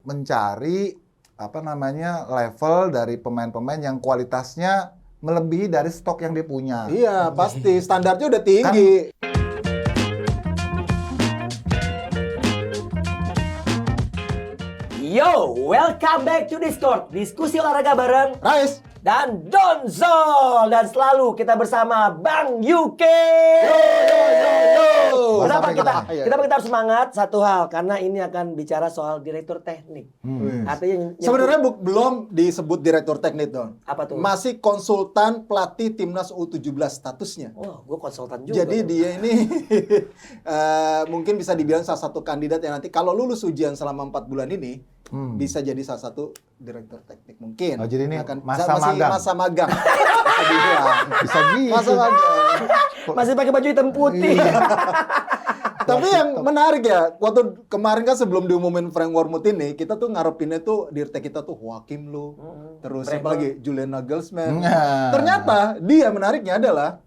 mencari level dari pemain-pemain yang kualitasnya melebihi dari stok yang dia punya. Iya, pasti standarnya udah tinggi. Yo, welcome back to Discord. Diskusi olahraga bareng Rais. dan Donzol. Dan selalu kita bersama Bang Yuke. Kenapa kita harus semangat? Satu hal, karena ini akan bicara soal direktur teknik. Artinya Sebenarnya belum disebut direktur teknik, Don. Apa tuh? Masih konsultan pelatih timnas U17 statusnya. Wah, gue konsultan juga. Jadi dia ini mungkin bisa dibilang salah satu kandidat yang nanti kalau lulus ujian selama 4 bulan ini bisa jadi salah satu direktur teknik mungkin. Oh, jadi ini Masa magang. Bisa dibilang. Bisa gitu. Masa magang. Masih pakai baju hitam putih. Tapi yang menarik ya, waktu kemarin kan sebelum diumumin Frank Wormuth ini, kita tuh ngarepinnya tuh dirtek kita tuh Joachim Low, terus siapa lagi Julian Nagelsmann. Ternyata dia menariknya adalah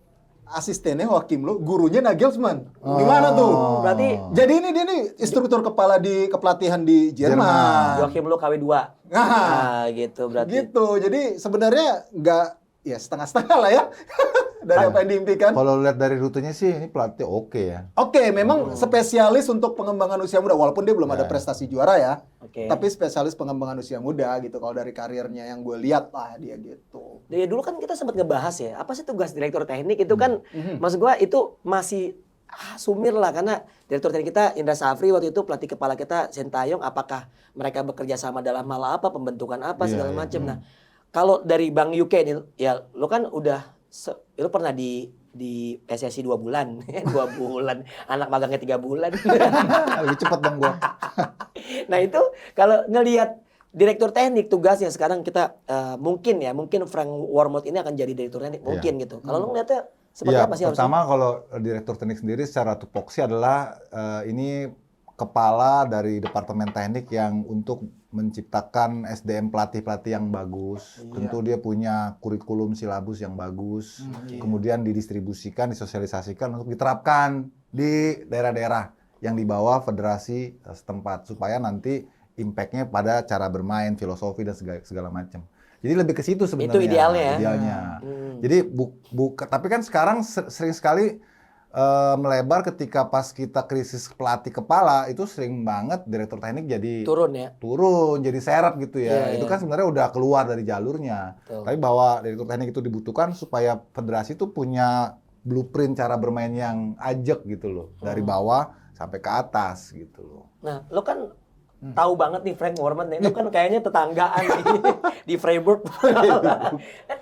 asistennya Joachim Low, gurunya Nagelsmann. Gimana tuh? Berarti Jadi ini dia nih instruktur kepala di kepelatihan di Jerman. Joachim Low KW2. Gitu berarti. Gitu. Jadi sebenarnya nggak ya setengah-setengah lah ya dari apa yang diimpikan. Kalau lihat dari rutenya sih ini pelatih oke ya. Oke, memang spesialis untuk pengembangan usia muda. Walaupun dia belum ada prestasi juara ya. Oke. Tapi spesialis pengembangan usia muda gitu. Kalau dari karirnya yang gue lihat lah dia gitu. Dari dulu kan kita sempat ngebahas ya, apa sih tugas direktur teknik itu kan, maksud gua itu masih sumir lah, karena direktur teknik kita Indra Safri waktu itu pelatih kepala kita Sintayong, apakah mereka bekerja sama dalam hal apa, pembentukan apa segala macam. Nah, kalau dari Bang Yuke nih, ya lo kan udah, lo pernah di PSSI 2 bulan, 2 bulan, anak magangnya 3 bulan. Lebih cepat dong gua. Nah itu kalau ngelihat direktur teknik tugasnya sekarang kita mungkin Frank Wormuth ini akan jadi direktur teknik mungkin gitu. Kalau lu ngeliatnya seperti apa sih harusnya? Pertama kalau direktur teknik sendiri secara tupoksi adalah ini kepala dari departemen teknik yang untuk menciptakan SDM pelatih-pelatih yang bagus. Tentu dia punya kurikulum silabus yang bagus. Kemudian didistribusikan, disosialisasikan untuk diterapkan di daerah-daerah yang di bawah federasi setempat supaya nanti impact-nya pada cara bermain, filosofi dan segala macam. Jadi lebih ke situ sebenarnya. Itu idealnya ya. Idealnya. Jadi tapi kan sekarang sering sekali melebar ketika pas kita krisis pelatih kepala itu sering banget direktur teknik jadi turun jadi seret gitu ya. Itu kan sebenarnya udah keluar dari jalurnya. Tapi bahwa direktur teknik itu dibutuhkan supaya federasi itu punya blueprint cara bermain yang ajak gitu loh, dari bawah sampai ke atas gitu loh. Nah, lo kan tahu banget nih Frank Wormuth nih, lo kan kayaknya tetanggaan di Freiburg.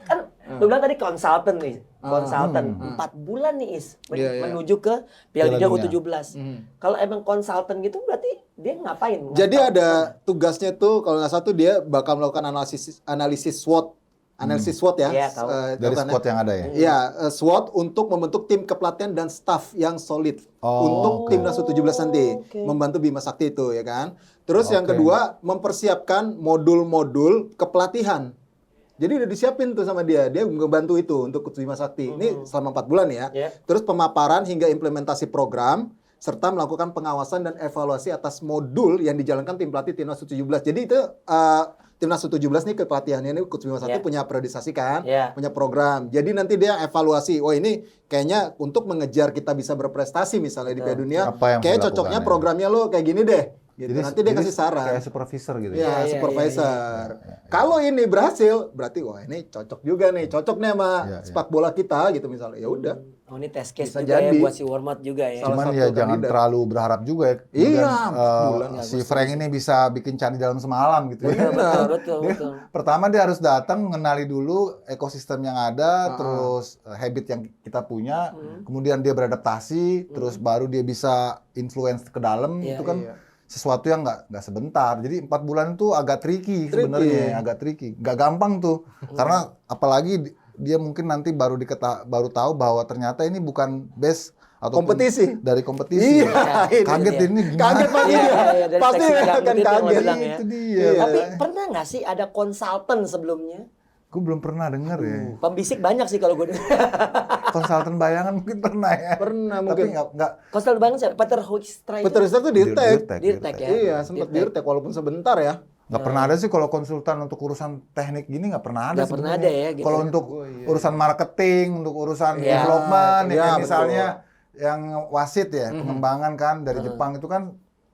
Kan lo bilang tadi konsultan nih, 4 bulan nih menuju ke Piala Dunia U17. Kalau emang konsultan gitu berarti dia ngapain? Jadi ada tugasnya tuh kalau nggak salah tuh dia bakal melakukan analisis SWOT. Analisis SWOT ya. Dari squad yang ada ya? Iya, SWOT untuk membentuk tim kepelatihan dan staff yang solid untuk timnas U17 nanti. Membantu Bima Sakti itu ya kan. Terus yang kedua, mempersiapkan modul-modul kepelatihan. Jadi udah disiapin tuh sama dia ngebantu itu untuk Bima Sakti. Ini selama 4 bulan ya. Terus pemaparan hingga implementasi program, serta melakukan pengawasan dan evaluasi atas modul yang dijalankan tim pelatih timnas U17. Jadi itu timnas U17 nih kepelatihannya ini Coach Bima Sakti punya priorisasi kan, punya program. Jadi nanti dia evaluasi, oh ini kayaknya untuk mengejar kita bisa berprestasi misalnya di Piala Dunia, kayak cocoknya programnya lo kayak gini deh. Gitu. Jadi, nanti dia kasih saran. Kayak supervisor gitu ya. Supervisor. Kalau ini berhasil, berarti wah ini cocok juga nih, cocok nih sama sepak bola kita gitu misalnya. Ya udah. Oh ini test case bisa juga jadi. Ya buat si Wormuth juga ya. Cuman ya jangan terlalu berharap juga ya. Iya. Si Frank ini bisa bikin candi dalam semalam gitu ya. Betul. Pertama dia harus datang mengenali dulu ekosistem yang ada, terus habit yang kita punya, kemudian dia beradaptasi, terus baru dia bisa influence ke dalam itu kan sesuatu yang nggak sebentar. Jadi 4 bulan itu agak tricky sebenarnya, agak tricky. Nggak gampang tuh. Karena apalagi dia mungkin nanti baru tahu bahwa ternyata ini bukan base atau kompetisi dari kompetisi. Kaget ini gimana? Kaget pasti akan kaget. Itu dia. Tapi pernah nggak sih ada konsultan sebelumnya Gue belum pernah denger ya. Pembisik banyak sih kalau gue. Konsultan bayangan mungkin pernah ya. Pernah Tapi mungkin. nggak Konsultan banget siapa? Peter Hoekstra Peter Hoekstra tuh Dirtek. Dirtek ya. Iya, sempat Dirtek walaupun sebentar ya. nggak pernah ada sih kalau konsultan untuk urusan teknik gini nggak pernah ada. Nggak pernah sebenarnya. ada ya, gitu Kalau ya. untuk urusan marketing, untuk urusan Iya. development, ya Iya, kayak betul. misalnya yang wasit ya, pengembangan kan dari Jepang itu kan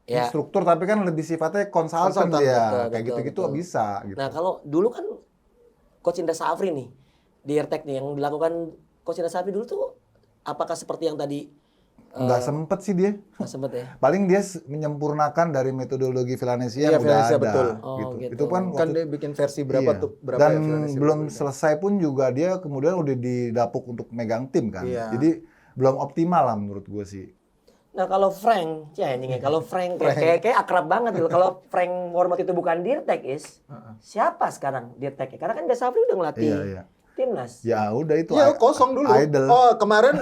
Iya. instruktur tapi kan lebih sifatnya konsultan Konsultan, dia, betul, kayak betul, gitu-gitu betul. bisa. Gitu. Nah kalau dulu kan Coach Indra Safri nih di Dirtek nih yang dilakukan Coach Indra Safri dulu tuh apakah seperti yang tadi Nggak sempet sih dia. nggak sempet ya? Paling dia menyempurnakan dari metodologi Villanesia Iya, yang udah Villanesia, ada. betul. Oh, Gitu. gitu. Itu kan Kan waktu dia bikin versi berapa iya. tuh? Berapa Dan ya Villanesia belum berapa? selesai pun juga dia kemudian udah didapuk untuk megang tim kan. Iya. Jadi belum optimal lah menurut gue sih. Nah kalau Frank, ya ini kalau Frank kayak akrab banget gitu. Kalau Frank Wormoth itu bukan Dirtek siapa sekarang Dirtek? Karena kan Safri udah ngelatih Iya. timnas. Ya udah itu. Iya, kosong dulu. Idle. Oh, kemarin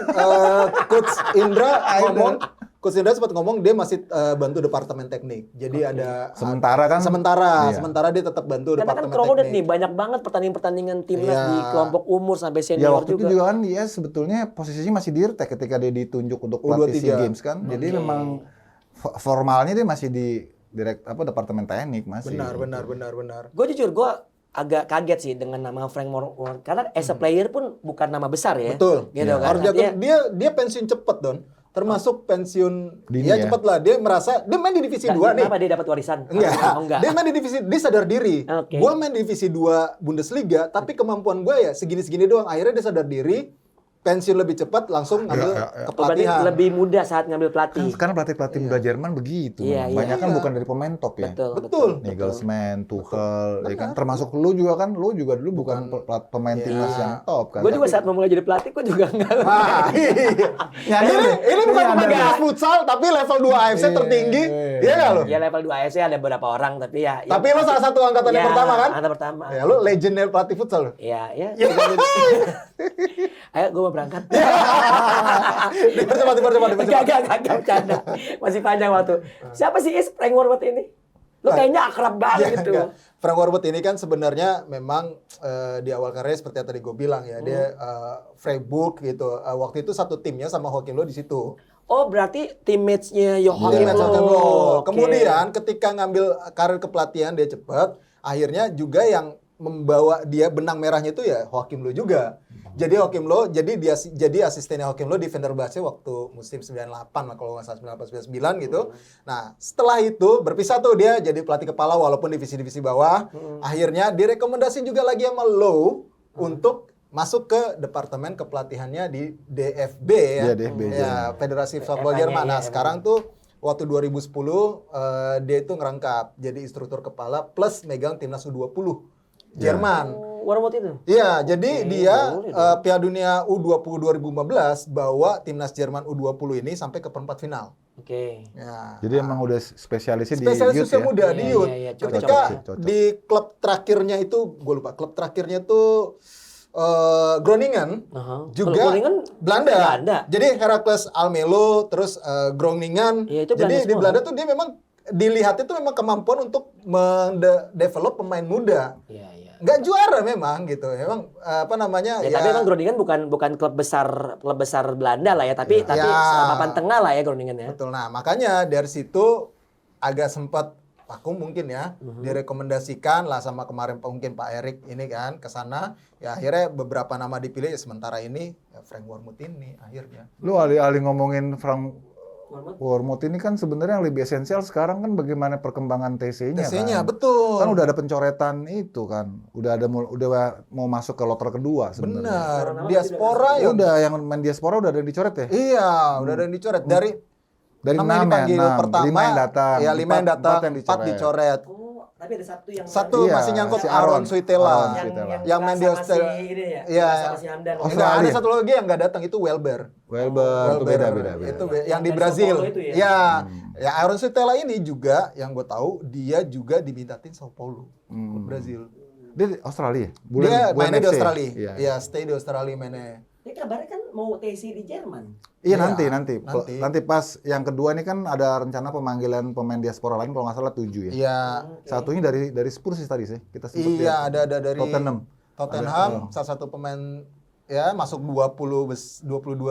Coach Indra ngomong, Coach Indra sempat ngomong dia masih bantu departemen teknik. Jadi ada Sementara kan. Iya. sementara dia tetap bantu Karena kan departemen crowded teknik. nih, banyak banget pertandingan-pertandingan timnas Iya. di kelompok umur sampai Ya senior waktu itu juga. juga kan dia sebetulnya posisinya masih Dirtek ketika dia ditunjuk untuk U23. pelatih SEA Games kan. Jadi memang formalnya dia masih di departemen teknik masih. Benar. Gue jujur, gue agak kaget sih dengan nama Frank Wormoth karena as a player pun bukan nama besar ya. Betul. Gitu Iya. kan. Harus Artinya, dia pensiun cepet, Don. Termasuk pensiun Dini ya ya. cepet lah. Dia merasa dia main di divisi 2 nih. kenapa dia dapat warisan? Enggak. Oh, enggak. Dia main di divisi, dia sadar diri. Oke. Gua main di divisi 2 Bundesliga, tapi kemampuan gua ya segini-segini doang. Akhirnya dia sadar diri, pensiun lebih cepat, langsung ngambil Ya. Oh, berarti kepelatihan. lebih mudah saat ngambil pelatih. Kan sekarang pelatih-pelatih muda Jerman begitu. Iya, iya. Banyak kan Iya. bukan dari pemain top ya. Betul. Nagelsmann, Tuchel, ya kan termasuk lu juga kan, lu juga dulu bukan pemain timnas yang top kan. Gue juga saat memulai jadi pelatih, gue juga enggak. Ah, iya. ini bukan pemain timnas futsal, tapi level 2 AFC tertinggi. Iya nggak lo? Ya level 2 AFC ada beberapa orang, tapi ya. Tapi lo salah satu angkatan yang pertama kan? Angkatan pertama. Ya, lo legendary pelatih futsal lo. Ya. Ayo, gue mau berangkat. Dipercepat. Gak bercanda. Masih panjang waktu. Siapa sih Frank Wormoth ini? Lu kayaknya akrab banget gitu. Enggak. Frank Wormoth ini kan sebenarnya memang di awal karirnya seperti yang tadi gue bilang ya, dia Freiburg gitu. Waktu itu satu timnya sama Joachim Low di situ. Oh, berarti teammates-nya Joachim Timnya Joachim Low. Oke. Kemudian ketika ngambil karir kepelatihan dia cepat, akhirnya juga yang membawa dia benang merahnya itu ya Joachim Low juga. Jadi Joachim Low, jadi dia jadi asistennya Joachim Low di Fenerbahce waktu musim 98 lah kalau nggak salah 98-99 gitu. Nah setelah itu berpisah tuh dia jadi pelatih kepala walaupun divisi-divisi bawah. Akhirnya direkomendasi juga lagi sama Low untuk masuk ke departemen kepelatihannya di DFB ya. Iya, DFB, Ya, Federasi Football FA-nya, Jerman. Nah iya, sekarang tuh waktu 2010 dia itu ngerangkap jadi instruktur kepala plus megang timnas U20 Jerman. Wormoth itu? Iya, jadi dia boleh Piala Dunia U20 2015 bawa timnas Jerman U20 ini sampai ke perempat final. Oke. Ya. Jadi emang udah spesialisnya di Spesialis youth usia ya. muda di Iya, youth. iya, iya, cocok Ketika sih, cocok. di klub terakhirnya itu, gue lupa, klub terakhirnya tuh Groningen Aha. juga Kalau Groningen Belanda. Jadi Heracles Almelo terus Groningen. Iya, itu Belanda Jadi di semua, Belanda tuh dia memang dilihat itu memang kemampuan untuk mendevelop pemain muda. Iya, iya. Nggak juara memang gitu. Memang apa namanya Ya, tapi emang Groningen bukan klub besar Belanda lah ya, tapi Ya. papan tengah lah ya Groningen ya. betul. Nah, makanya dari situ agak sempat vakum mungkin ya. Direkomendasikan lah sama kemarin mungkin Pak Erik ini kan ke sana. Ya akhirnya beberapa nama dipilih ya, sementara ini ya Frank Wormoth ini akhirnya. Lu alih-alih ngomongin Frank Wormoth ini kan sebenarnya yang lebih esensial sekarang kan bagaimana perkembangan TC-nya TC-nya kan. betul. Kan udah ada pencoretan itu kan. Udah mau masuk ke loter kedua sebenarnya. Benar. Diaspora ya. Udah yang main diaspora udah ada yang dicoret ya? Iya, udah ada yang dicoret dari Dari 6 yang 6 ya, dipanggil 6. pertama. 5 yang datang. Ya, 5 yang datang, 4 dicoret. dicoret. Oh, tapi ada satu yang Satu Iya, masih nyangkut si Aaron Aaron Suitela. Suitela. Yang main di Australia. Iya. Sama si Hamdan. Oh, Enggak, ada Australia. satu lagi yang nggak datang itu Welber. Welber, itu beda. Itu yang di Dari Brazil. Sao Paulo itu ya? Ya, ya Aaron Suitela ini juga yang gue tahu dia juga dimintatin Sao Paulo, Brazil. Dia di Australia? Dia mainnya di FC. Australia. Iya. Iya, stay di Australia mainnya. Ini kabarnya kan mau TC di Jerman. Iya, Iya, nanti. nanti. Nanti pas yang kedua ini kan ada rencana pemanggilan pemain diaspora lain kalau nggak salah 7 ya. Iya. Satunya dari Spurs sih tadi sih. Kita sebut Iya, ada dari Tottenham. Tottenham salah satu pemain ya masuk 22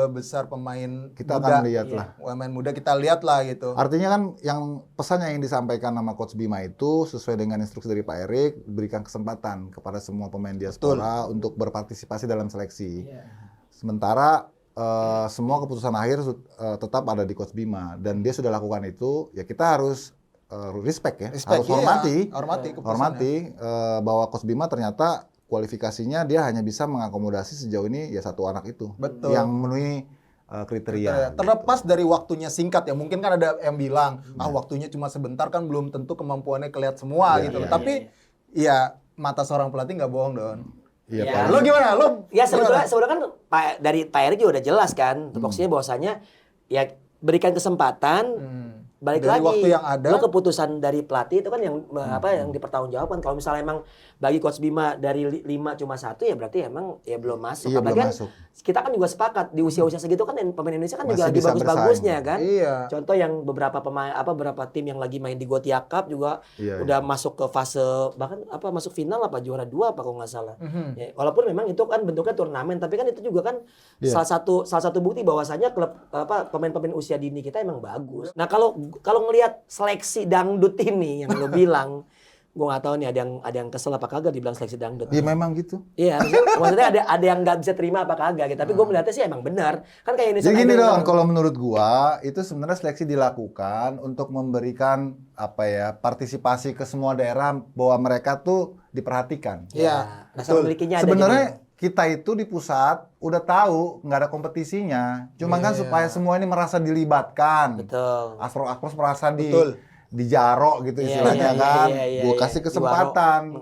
besar pemain Kita muda. akan lihat lah. Pemain muda kita lihat lah gitu. Artinya kan yang pesannya yang disampaikan sama Coach Bima itu sesuai dengan instruksi dari Pak Erik, berikan kesempatan kepada semua pemain diaspora untuk berpartisipasi dalam seleksi. Sementara semua keputusan akhir tetap ada di Coach Bima dan dia sudah lakukan itu, ya kita harus respect ya, harus hormati bahwa Coach Bima ternyata kualifikasinya dia hanya bisa mengakomodasi sejauh ini ya satu anak itu. Betul. Yang memenuhi kriteria. Terlepas dari waktunya singkat ya, mungkin kan ada yang bilang waktunya cuma sebentar kan belum tentu kemampuannya kelihatan semua gitu. Tapi ya mata seorang pelatih nggak bohong Don. Iya. Lo gimana? Lo Ya sebetulnya kan dari Pak Erik juga udah jelas kan, tupoksinya bahwasanya ya berikan kesempatan. Balik dari lagi, waktu yang ada, lo keputusan dari pelatih itu kan yang yang dipertanggungjawabkan. Kalau misalnya emang bagi Coach Bima dari 5 cuma 1 ya berarti emang ya belum masuk. Iya, Apalagi belum kan masuk. Kita kan juga sepakat di usia-usia segitu kan pemain Indonesia kan Masih juga lagi bisa bagus-bagusnya kan. Iya. Contoh yang beberapa pemain beberapa tim yang lagi main di Gothia Cup juga udah masuk ke fase bahkan masuk final juara 2 kalau nggak salah. Ya, walaupun memang itu kan bentuknya turnamen tapi kan itu juga kan salah satu bukti bahwasanya klub pemain-pemain usia dini kita emang bagus. Nah, kalau ngelihat seleksi dangdut ini yang lo bilang, gue nggak tahu nih ada yang kesel apa kagak dibilang seleksi dangdut. Iya memang gitu. Iya, maksudnya ada yang nggak bisa terima apa kagak gitu. Tapi gue melihatnya sih emang benar. Kan kayak Indonesia. Jadi gini dong, kalau menurut gua itu sebenarnya seleksi dilakukan untuk memberikan partisipasi ke semua daerah bahwa mereka tuh diperhatikan. Iya. Rasa memilikinya ada. Sebenarnya kita itu di pusat udah tahu nggak ada kompetisinya. Cuma kan supaya semua ini merasa dilibatkan. Betul. Aspros merasa dijarok gitu istilahnya kan. Gue kasih kesempatan.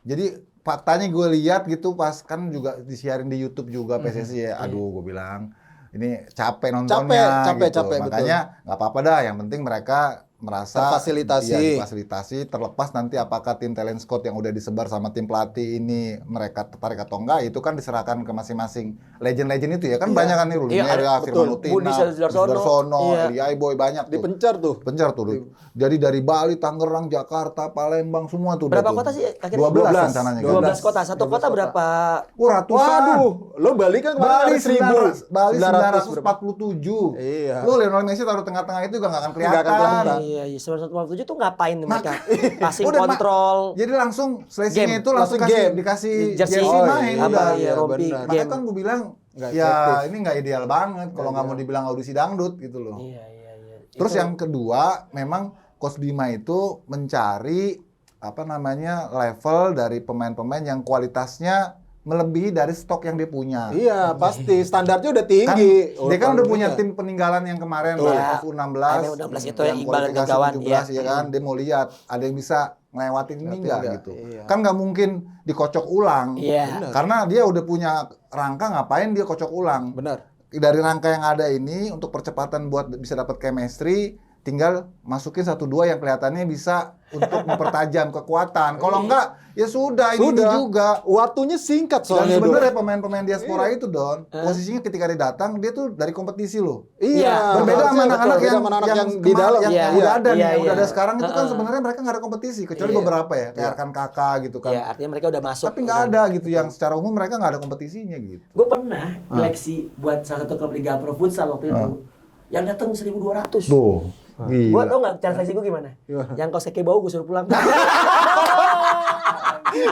Jadi faktanya gue lihat gitu pas kan juga disiarin di YouTube juga PSSI ya. Aduh gue bilang ini capek nontonnya. Capek, Makanya nggak apa-apa dah. Yang penting mereka merasa difasilitasi terlepas nanti apakah tim talent scout yang udah disebar sama tim pelatih ini mereka tertarik atau enggak itu kan diserahkan ke masing-masing legend-legend itu ya kan banyak kan nih Rudi Meria, Firman Utina, Darsono, Eli Boy banyak tuh. Pencar tuh. Jadi dari Bali, Tangerang, Jakarta, Palembang semua tuh. Berapa kota sih? 12 rencananya. 12 kota. Satu kota berapa? Ratusan. Waduh, lo Bali kan kemarin 1.000. Bali 947. Iya. Lo Lionel Messi taruh tengah-tengah itu juga nggak akan kelihatan. Iya, 947 tuh ngapain mereka? Passing kontrol. Jadi langsung seleksinya itu langsung dikasih jersey main udah. Rompi game. Makanya kan gue bilang ini nggak ideal banget kalau nggak mau dibilang audisi dangdut gitu loh. Iya. Terus yang kedua, memang Coach Bima itu mencari level dari pemain-pemain yang kualitasnya melebihi dari stok yang dia punya. Iya, pasti standarnya udah tinggi. Dia kan udah punya tim peninggalan yang kemarin U16 itu yang Iqbal dan kawan ya kan. Dia mau lihat ada yang bisa ngelewatin ini enggak gitu. Iya. Kan nggak mungkin dikocok ulang. Iya. Karena dia udah punya rangka, ngapain dia kocok ulang. Benar. Dari rangka yang ada ini untuk percepatan buat bisa dapat chemistry, tinggal masukin 1-2 yang kelihatannya bisa untuk mempertajam kekuatan. Kalau enggak, ya sudah ini juga. Waktunya singkat soalnya. Dan sebenarnya pemain-pemain diaspora itu Don, posisinya ketika dia datang dia tuh dari kompetisi loh. Iya. Berbeda sama anak-anak yang di dalam yang udah ada nih, yang udah ada sekarang itu kan sebenarnya mereka nggak ada kompetisi kecuali beberapa ya, kayak rekan kakak gitu kan. Iya, artinya mereka udah masuk. Tapi nggak ada gitu yang secara umum mereka nggak ada kompetisinya gitu. Gue pernah seleksi buat salah satu klub Liga Pro Futsal waktu itu. Yang datang 1.200. Tuh. Gue tau gak cara seleksi gue gimana? Yang kau seke bau gue suruh pulang.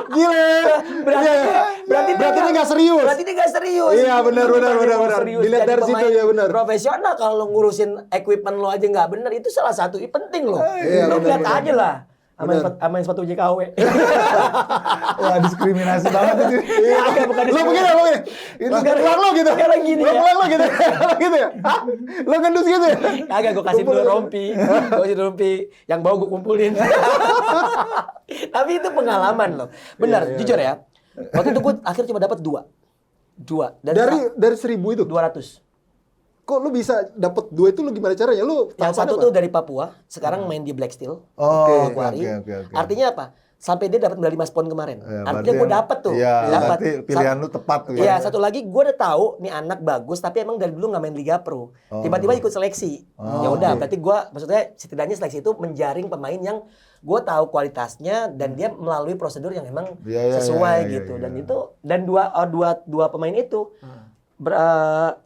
Gila. Berarti dia nggak serius. Berarti dia nggak serius. Iya benar. Dilihat dari situ ya benar. Profesional kalau lo ngurusin equipment lo aja nggak benar itu salah satu penting lo. Lo lihat aja lah. Amain sepatu JKW. Wah, diskriminasi banget itu. Bukan Lo begini. Itu pulang lo gitu. Sekarang gini lo pulang lo gitu. Gitu ya? Hah? Lo gendus gitu ya? Kagak, gue kasih dulu rompi. Yang bau gue kumpulin. Tapi itu pengalaman loh. Benar, jujur ya. Waktu itu gue akhirnya cuma dapat 2. Dari 1.000 itu? 200. kok lu bisa dapet 2 itu lu gimana caranya? Lu tahu Yang satu apa? tuh dari Papua, sekarang main di Black Steel. Oh, Aquari. oke. Artinya apa? Sampai dia dapat medali Mas PON kemarin. Ya, Artinya gue dapet tuh. Iya, Dapat. berarti pilihan lu tepat tuh Iya, ya. satu lagi gue udah tahu nih anak bagus tapi emang dari dulu nggak main Liga Pro. Tiba-tiba ikut seleksi. Ya udah, berarti gue maksudnya setidaknya seleksi itu menjaring pemain yang gue tahu kualitasnya dan dia melalui prosedur yang emang Iya, sesuai iya, gitu. iya. Dan itu dan dua pemain itu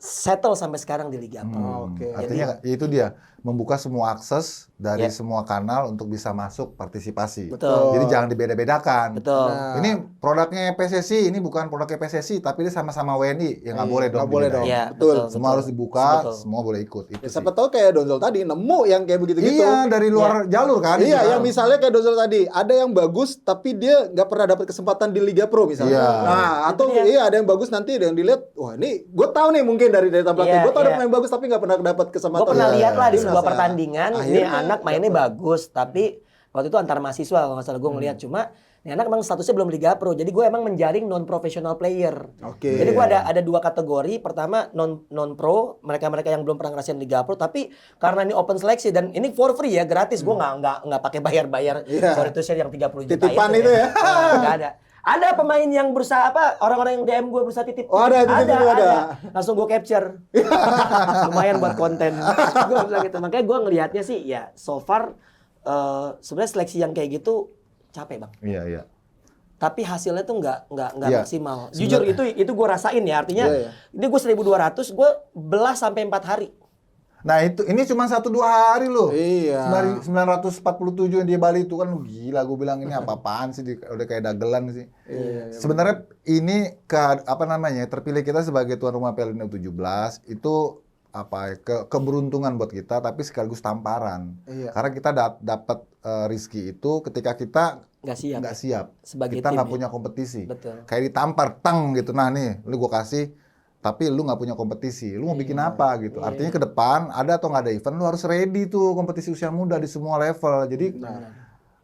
settle sampai sekarang di Liga Pro. Oke. Artinya itu dia membuka semua akses dari Ya. semua kanal untuk bisa masuk partisipasi. Betul. Jadi jangan dibeda-bedakan. Betul. Nah. Ini produknya PSSI, ini bukan produknya PSSI, tapi dia sama-sama WNI. Ya nggak boleh dong. Nggak boleh dibedain. dong. Iya, Betul. Semua harus dibuka, Betul. semua boleh ikut. Itu Ya, sih. siapa tahu kayak Donzol tadi nemu yang kayak begitu-gitu. Iya, dari luar jalur kan. Iya, itu yang kan. misalnya kayak Donzol tadi, ada yang bagus tapi dia nggak pernah dapat kesempatan di Liga Pro misalnya. Iya. Nah, atau Itu dia. iya ada yang bagus nanti ada yang dilihat, wah ini gue tahu nih mungkin dari tampilnya, Iya, gue tahu ada iya. pemain bagus tapi nggak pernah dapat kesempatan. Gue pernah Iya, lihat lah di Dia sebuah merasa, pertandingan, ini akhirnya anak mainnya bagus, tapi waktu itu antar mahasiswa kalau nggak salah gue ngeliat. Cuma ini anak emang statusnya belum Liga Pro, jadi gue emang menjaring non professional player. Oke. Jadi gue ada 2 kategori. Pertama non pro, mereka yang belum pernah ngerasain Liga Pro, tapi karena ini open seleksi dan ini for free ya, gratis. Gue nggak pakai bayar Iya. sorry itu share yang 30 juta Titipan itu ya. Nggak ada. Ada pemain yang berusaha orang-orang yang DM gue berusaha titip. Oh, ada, titip juga ada. Langsung gue capture. Lumayan buat konten. Gue bilang gitu. Makanya gue ngelihatnya sih ya so far sebenarnya seleksi yang kayak gitu capek bang. Iya. Tapi hasilnya tuh nggak Iya. maksimal. Jujur itu gue rasain ya. Artinya Iya. ini gue 1.200 gue belah sampai 4 hari. Nah ini cuma 1-2 hari loh. Iya. 947 yang di Bali itu kan gila, gue bilang ini apa-apaan sih, udah kayak dagelan sih. Iya. Sebenarnya ini terpilih kita sebagai tuan rumah Piala Dunia U17 itu keberuntungan buat kita tapi sekaligus tamparan. Iya. Karena kita dapat rezeki itu ketika kita Nggak siap. siap. Sebagai Kita tim nggak ya. punya kompetisi. Betul. Kayak ditampar tang gitu. Nah nih, lu gue kasih tapi lu nggak punya kompetisi, lu mau bikin apa gitu. Artinya ke depan ada atau nggak ada event, lu harus ready tuh kompetisi usia muda di semua level. Jadi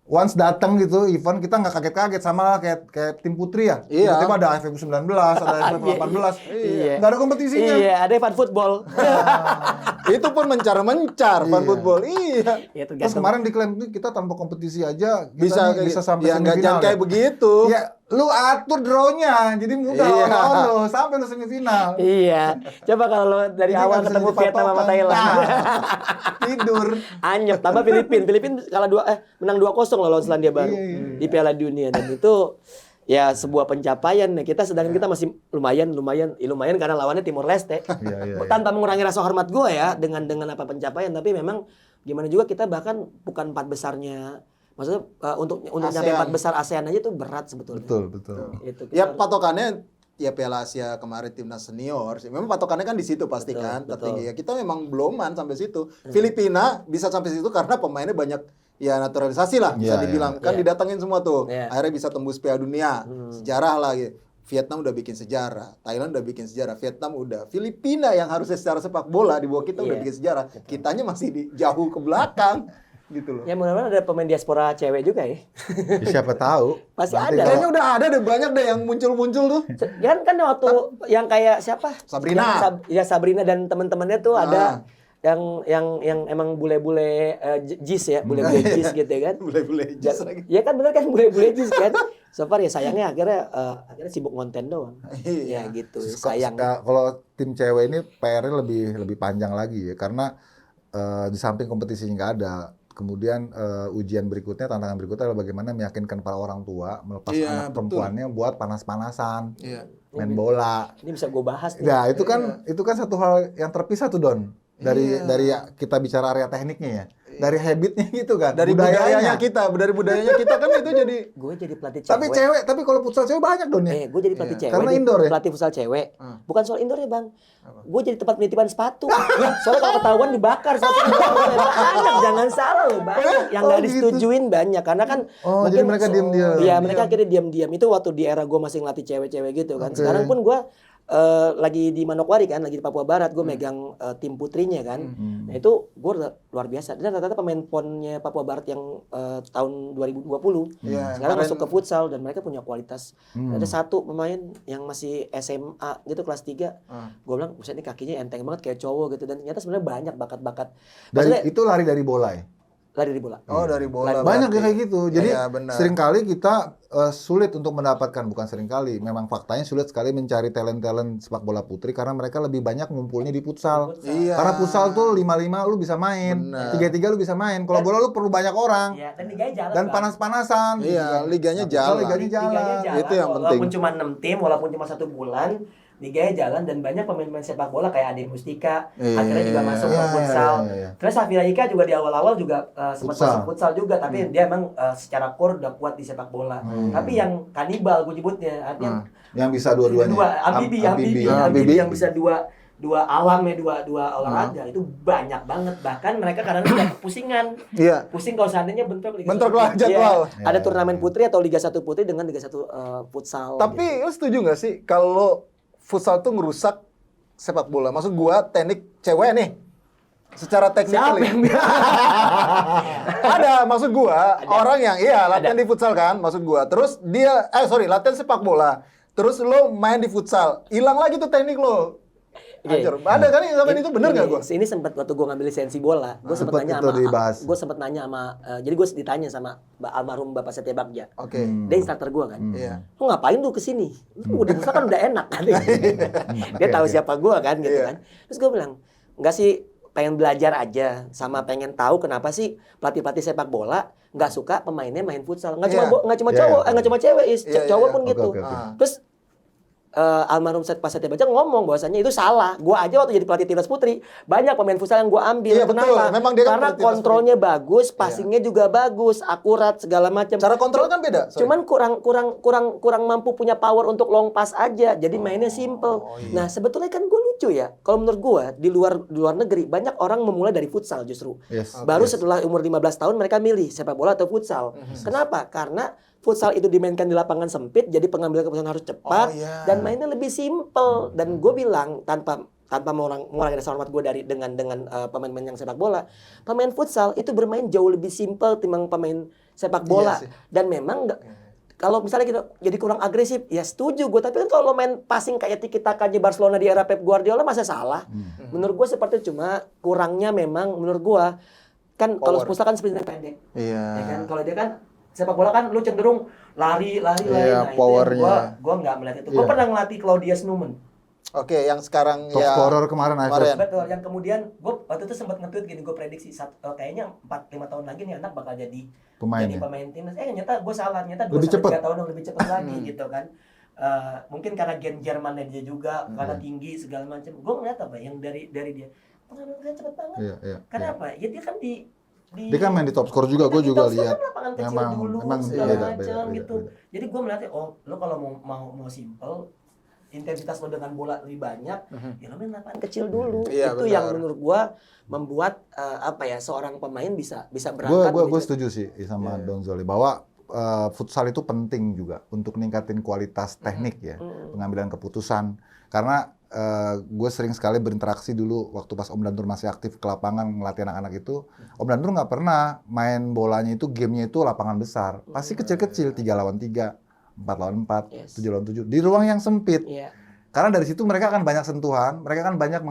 once datang gitu event kita nggak kaget-kaget sama kayak tim putri ya. Iya. Tiba-tiba ada AFF 19, ada AFF 18. Iya. Nggak ada kompetisinya. Iya, ada fun football. Itu pun mencar-mencar fan football. Iya. Ya Terus tergantung. kemarin diklaim kita tanpa kompetisi aja Bisa bisa sampai ya, nggak semifinal. jangan kayak begitu. Ya, lu atur draw-nya, jadi mudah Iya. lawan lu sampai lu semifinal. Iya. Coba kalau lo dari Ini awal nggak bisa ketemu jadi Vietnam sama patokan. Thailand. Nah, tidur. Anyep tambah Filipina. Filipina kalah menang 2-0 lawan Selandia Baru Iya. di Piala Dunia dan itu ya sebuah pencapaian. Nah, sedangkan kita masih lumayan karena lawannya Timor Leste. Iya. Tanpa mengurangi rasa hormat gue ya dengan apa pencapaian, tapi memang gimana juga kita bahkan bukan 4 besarnya. Maksudnya untuk nyampe ASEAN. 4 besar ASEAN aja tuh berat sebetulnya. Betul. Itu kita Ya patokannya ya Piala Asia kemarin timnas senior sih. Memang patokannya kan di situ pasti Betul, kan betul. tertinggi. Ya kita memang beloman sampai situ. Filipina bisa sampai situ karena pemainnya banyak ya naturalisasi lah bisa Iya, dibilang. Kan Iya. didatangin semua tuh. Iya. Akhirnya bisa tembus Piala Dunia. Sejarah lah gitu. Vietnam udah bikin sejarah, Thailand udah bikin sejarah, Vietnam udah, Filipina yang harusnya secara sepak bola di bawah kita udah Iya. bikin sejarah. Kitanya masih jauh ke belakang gitu loh. Ya mudah-mudahan ada pemain diaspora cewek juga ya. Siapa tahu. Pasti Nanti ada. Kayaknya udah ada deh banyak deh yang muncul-muncul tuh. Kan waktu yang kayak siapa? Sabrina. Sabrina dan teman-temannya tuh ada Ah. yang emang bule-bule jis ya, bule-bule jis gitu ya kan. Boleh-boleh just lagi. Ya kan bener kan bule-bule jis kan. So far ya sayangnya akhirnya sibuk konten doang. Iya. Ya gitu, sayang. Kalau tim cewek ini PR-nya lebih panjang lagi ya, karena di samping kompetisinya nggak ada. Kemudian ujian berikutnya, tantangan berikutnya adalah bagaimana meyakinkan para orang tua melepas Iya, anak betul. perempuannya buat panas-panasan, Iya. main bola. Ini bisa gue bahas nih. Ya itu kan satu hal yang terpisah tuh Don dari kita bicara area tekniknya ya, dari habitnya gitu kan, Dari budayanya kita kan itu jadi Gue jadi pelatih Tapi cewek. tapi kalau futsal cewek banyak Don ya. Gue jadi pelatih cewek. Karena indoor ya? Pelatih futsal cewek. Bukan soal indoor ya bang. Gue jadi tempat penitipan sepatu. Soalnya kalau ketahuan dibakar sepatu. Banyak, jangan salah loh banyak. Yang nggak gitu. disetujuin banyak. Karena kan Jadi mereka diam-diam. Iya mereka akhirnya diam-diam. Itu waktu di era gue masih ngelatih cewek-cewek gitu kan. Oke. Sekarang pun gue lagi di Manokwari kan, lagi di Papua Barat, gue megang tim putrinya kan. Nah itu gue luar biasa. Dan rata-rata pemain ponnya Papua Barat yang tahun 2020 sekarang masuk ke futsal dan mereka punya kualitas. Ada satu pemain yang masih SMA gitu kelas 3. Gue bilang, buset ini kakinya enteng banget kayak cowok gitu. Dan ternyata sebenarnya banyak bakat-bakat. Itu lari dari bola ya? Lari dari bola. Oh, dari bola. Banyak ya kayak gitu. Jadi Iya, benar. seringkali kita sulit untuk mendapatkan, bukan seringkali, memang faktanya sulit sekali mencari talent-talent sepak bola putri karena mereka lebih banyak ngumpulnya di futsal. Iya. Karena futsal tuh 5-5 lu bisa main, 3-3 lu bisa main. Kalau bola lu perlu banyak orang. Iya, dan liganya jalan. Dan panas-panasan. Iya, liganya Nah, futsal jalan. liganya jalan. Itu yang penting. Walaupun cuma 6 tim, walaupun cuma 1 bulan, liganya jalan dan banyak pemain-pemain sepak bola kayak Ade Mustika akhirnya juga masuk ke futsal. Terus Safira Ika juga di awal-awal juga sempat masuk futsal juga, tapi dia emang secara core udah kuat di sepak bola. Tapi yang kanibal gue nyebutnya, artinya yang bisa dua-duanya. ambibi yang bisa dua alam ya, dua olahraga itu banyak banget. Bahkan mereka kadang-kadang udah kepusingan. Iya. Pusing kalau seandainya bentrok Liga Bentrok 1. lah jadwal. Iya. Ada turnamen putri atau Liga 1 putri dengan Liga 1 futsal. Tapi lu setuju nggak sih kalau futsal tuh ngerusak sepak bola? Maksud gua teknik cewek nih. Secara teknik Siapa yang bilang? ada, maksud gua orang yang latihan di futsal kan, maksud gua. Terus dia latihan sepak bola. Terus lo main di futsal, hilang lagi tuh teknik lo. Anjir, ada kan yang zaman itu bener nggak gua? Ini sempat waktu gua ngambil lisensi bola, gua sempat nanya sama jadi gua ditanya sama almarhum Bapak Setia Bagja. Oke. Dia instruktur gua kan. Iya. Lu ngapain lu kesini? Lu udah futsal kan udah enak kan. Dia tahu siapa gua kan gitu kan. Terus gua bilang, enggak sih, pengen belajar aja sama pengen tahu kenapa sih pelatih-pelatih sepak bola nggak suka pemainnya main futsal. Nggak cuma cowok, nggak cuma cewek, cowok pun gitu. Terus almarhum Pak Setia Bagja ngomong bahwasannya itu salah. Gua aja waktu jadi pelatih timnas putri banyak pemain futsal yang gua ambil. Iya, Kenapa? betul. Memang dia kan karena pelatih kontrolnya bagus, passingnya juga bagus, akurat segala macam. Cara kontrol kan beda. Cuman kurang mampu punya power untuk long pass aja. Jadi mainnya simple. Nah, sebetulnya kan gue lucu ya. Kalau menurut gue di luar negeri banyak orang memulai dari futsal justru. Baru setelah umur 15 tahun mereka milih sepak bola atau futsal. Kenapa? Karena futsal itu dimainkan di lapangan sempit, jadi pengambilan keputusan harus cepat dan mainnya lebih simple. Dan gue bilang tanpa mengurangi rasa hormat gue dengan pemain-pemain yang sepak bola, pemain futsal itu bermain jauh lebih simple timbang pemain sepak bola. Dan memang kalau misalnya kita jadi kurang agresif, ya setuju gue. Tapi kan kalau main passing kayak tiki-takanya Barcelona di era Pep Guardiola masa salah? Menurut gue seperti cuma kurangnya memang menurut gue kan kalau futsal kan sprint pendek. Iya. Ya kan kalau dia kan sepak bola kan lu cenderung lari. Nah, powernya. Gua nggak melihat itu. Gua pernah ngelatih Claudius Numen. Oke, yang sekarang top scorer kemarin AFF. Betul, yang kemudian gua waktu itu sempat nge-tweet gini, gua prediksi kayaknya 4-5 tahun lagi nih anak bakal jadi pemain timnas. Ternyata gua salah, ternyata 2-3 tahun lebih cepat lagi gitu kan. Mungkin karena gen Jermannya dia juga, karena tinggi segala macam. Gua ngeliat apa yang dari dia pengambilan cepet banget. Kenapa? Ya dia kan dia kan main di top skor juga, gue juga lihat. Lapangan kecil Memang segala macam gitu. Jadi gue melihatnya, lo kalau mau simple, intensitas lo dengan bola lebih banyak, ya lo main lapangan kecil dulu. Itu yang menurut gue membuat seorang pemain bisa berangkat. Gue setuju sih sama Don Zoli bahwa futsal itu penting juga untuk ningkatin kualitas teknik ya, pengambilan keputusan. Karena gue sering sekali berinteraksi dulu waktu pas Om Dantur masih aktif ke lapangan ngelatih anak-anak itu. Om Dantur nggak pernah main bolanya itu, gamenya itu lapangan besar. Pasti kecil-kecil, 3 lawan 3, 4 lawan 4, 7 lawan 7. Di ruang yang sempit. Karena dari situ mereka akan banyak sentuhan, mereka kan banyak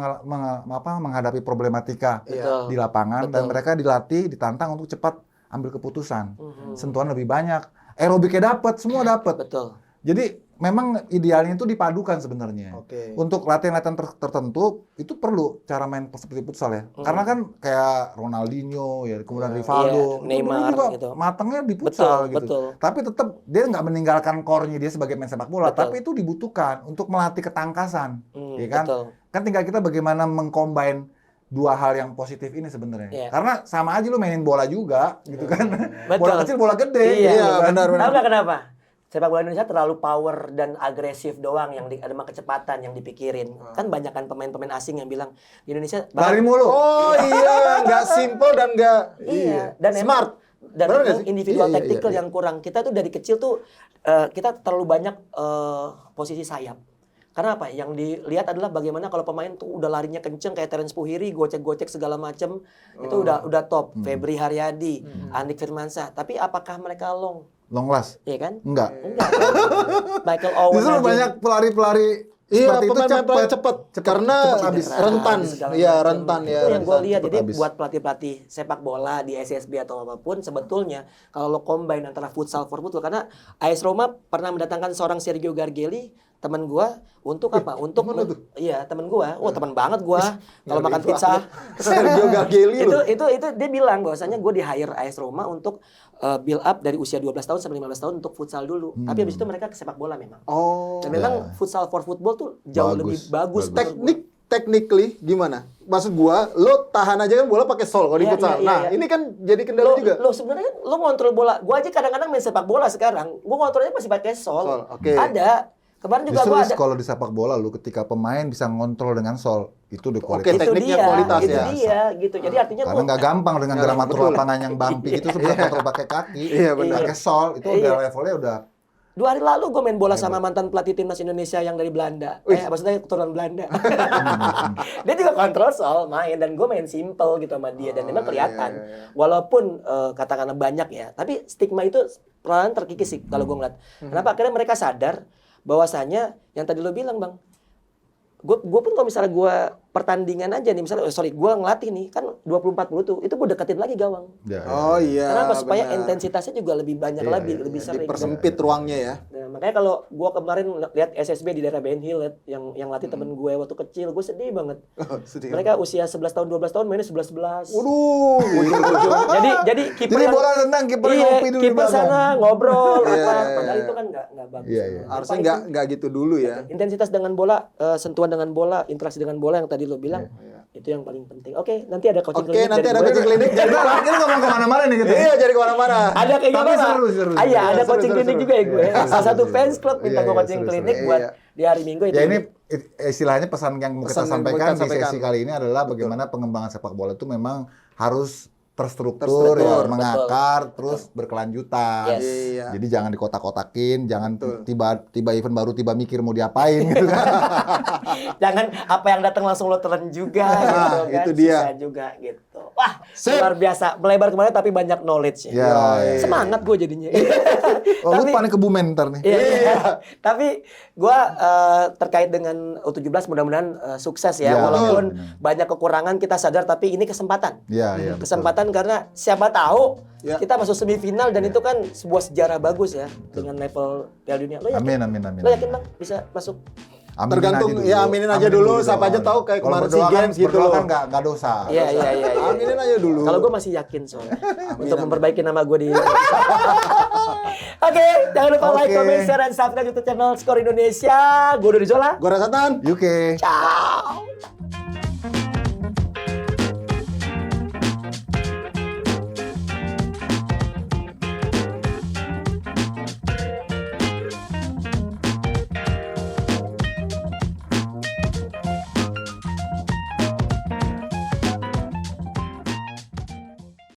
menghadapi problematika di lapangan. Dan mereka dilatih, ditantang untuk cepat ambil keputusan. Sentuhan lebih banyak, aerobiknya dapat, semua dapat. Jadi memang idealnya itu dipadukan sebenarnya. Untuk latihan-latihan tertentu itu perlu cara main seperti futsal ya. Karena kan kayak Ronaldinho ya, kemudian Rivaldo, Neymar juga gitu. Matangnya di futsal gitu. Tapi tetap dia nggak meninggalkan core-nya dia sebagai main sepak bola, tapi itu dibutuhkan untuk melatih ketangkasan, ya kan? Kan tinggal kita bagaimana mengcombine dua hal yang positif ini sebenarnya. Karena sama aja lu mainin bola juga gitu kan. Bola kecil, bola gede. Iya, benar. Tahu nggak kenapa? Sepak bola Indonesia terlalu power dan agresif doang, yang ada kecepatan yang dipikirin. Kan banyak kan pemain-pemain asing yang bilang di Indonesia lari mulu. Oh iya, nggak simple dan nggak dan smart. Dan individual tactical yang kurang. Kita tuh dari kecil tuh kita terlalu banyak posisi sayap. Karena apa? Yang dilihat adalah bagaimana kalau pemain tuh udah larinya kenceng kayak Terence Puhiri, gocek-gocek segala macem, itu udah top. Febri Haryadi, Andik Firmansyah. Tapi apakah mereka long last? Iya kan? Enggak. Enggak. Kan? Michael Owen Justru aja. banyak pelari-pelari Iya, seperti itu pemain-pemain cepat karena cepet habis. rentan. Segala Iya, macam. rentan ya. Itu yang gue lihat. Cepet Jadi habis. buat pelatih-pelatih sepak bola di SSB atau apapun, sebetulnya kalau lo combine antara futsal for football, karena AS Roma pernah mendatangkan seorang Sergio Gargelli, teman gue, untuk apa? Untuk mana tuh? iya, teman gue. Oh, teman banget gue. Kalau makan pizza. Sergio Gargelli loh. itu dia bilang bahwasanya gue di hire AS Roma untuk build up dari usia 12 tahun sampai 15 tahun untuk futsal dulu. Tapi habis itu mereka ke sepak bola memang. Oh. Dan memang futsal for football tuh jauh Bagus, lebih bagus. bagus. Technically gimana? Maksud gua, lo tahan aja kan bola pakai sol kalau di Iya, futsal. iya, Nah, iya. ini kan jadi kendala juga. Lo sebenarnya lo ngontrol bola. Gua aja kadang-kadang main sepak bola sekarang, gua ngontrolnya masih pakai sol. Sol, oke. Ada. Kemarin juga Justru gua ada. kalau di sepak bola lu ketika pemain bisa ngontrol dengan sol, itu udah Oke, kualitas. tekniknya kualitas itu ya. dia gitu. Jadi artinya Karena nggak gampang dengan Nggak gramatur betul. lapangan yang bumpy itu sebenarnya kontrol pakai kaki. Iya, benar. Pakai sol itu Iya. udah levelnya udah 2 hari lalu gue main bola sama mantan pelatih timnas Indonesia yang dari Belanda. Maksudnya keturunan Belanda. Dia juga kontrol soal main dan gue main simple gitu sama dia dan memang kelihatan. Walaupun katakanlah banyak ya, tapi stigma itu perlahan terkikis sih kalau gue ngeliat. Kenapa? Akhirnya mereka sadar bahwasanya yang tadi lo bilang, Bang. Gue pun kalau misalnya gue pertandingan aja nih, misalnya gue ngelatih nih kan 20-40 tuh, itu gue deketin lagi gawang. ya, Oh iya. Kenapa? Supaya benar. intensitasnya juga lebih banyak lebih sering. Dipersempit ruangnya ya. Nah, makanya kalau gue kemarin lihat SSB di daerah Ben Hill yang latih temen gue waktu kecil, gue sedih banget. Sedih. Mereka usia 11 tahun, 12 tahun mainnya 11-11. Waduh. Jadi kiper Jadi yang- bola tendang, kiper iya, ngopi dulu di kiper belakang. sana ngobrol Iya, apa. iya, Padahal iya. itu kan nggak bagus. Iya, iya. Harusnya nggak gitu dulu ya. Intensitas dengan bola, sentuhan dengan bola, interaksi dengan bola yang tadi lo bilang, itu yang paling penting. Oke, nanti ada coaching Oke, klinik nanti dari ada gue. coaching klinik. Jadi ini ngomong kemana-mana nih gitu. Iya, jadi kemana-mana. Ada kayak Tapi gimana? seru. Ah, iya, ada Seru, coaching seru, klinik seru. juga ya gue. Iya, Salah satu seru, fans seru. club minta Iya, gue iya, coaching seru, klinik seru. buat Iya. di hari Minggu itu. Ya ini istilahnya pesan yang mau kita Pesan yang mau sampaikan kita di sesi sampaikan. kali ini adalah bagaimana pengembangan sepak bola itu memang harus terstruktur, Terstruktur, ya, betul. mengakar, terus berkelanjutan. Yes. Iya. Jadi jangan dikotak-kotakin, jangan Betul. tiba event baru tiba mikir mau diapain gitu kan. Jangan apa yang datang langsung lo telan juga gitu kan. itu dia. Susah juga gitu. Wah, Sip. luar biasa. Melebar kemarin tapi banyak knowledge ya. Ya, ya. Semangat gue jadinya. Oh, lu panik Kebumen ntar nih. Iya. Tapi gue terkait dengan U17 mudah-mudahan sukses ya. Ya, Walaupun betul. banyak kekurangan kita sadar tapi ini kesempatan. Iya, betul. Kesempatan karena siapa tahu Ya. kita masuk semifinal dan itu kan sebuah sejarah bagus ya dengan level Piala Dunia. Lo yakin? Amin. Lo yakin Bang bisa masuk? Aminin Tergantung, aja dulu. ya, aminin aja dulu, siapa aja tahu kayak Kalau kemarin berdoa SEA Games gitu berdoa loh. kan nggak dosa. Iya. Aminin aja dulu. Kalau gue masih yakin soalnya untuk amin. memperbaiki nama gue di. Oke, jangan lupa like, Oke. comment, share, dan subscribe YouTube channel Skor Indonesia. Gue Dodi Zola. Gua Rasatan. UK. Ciao.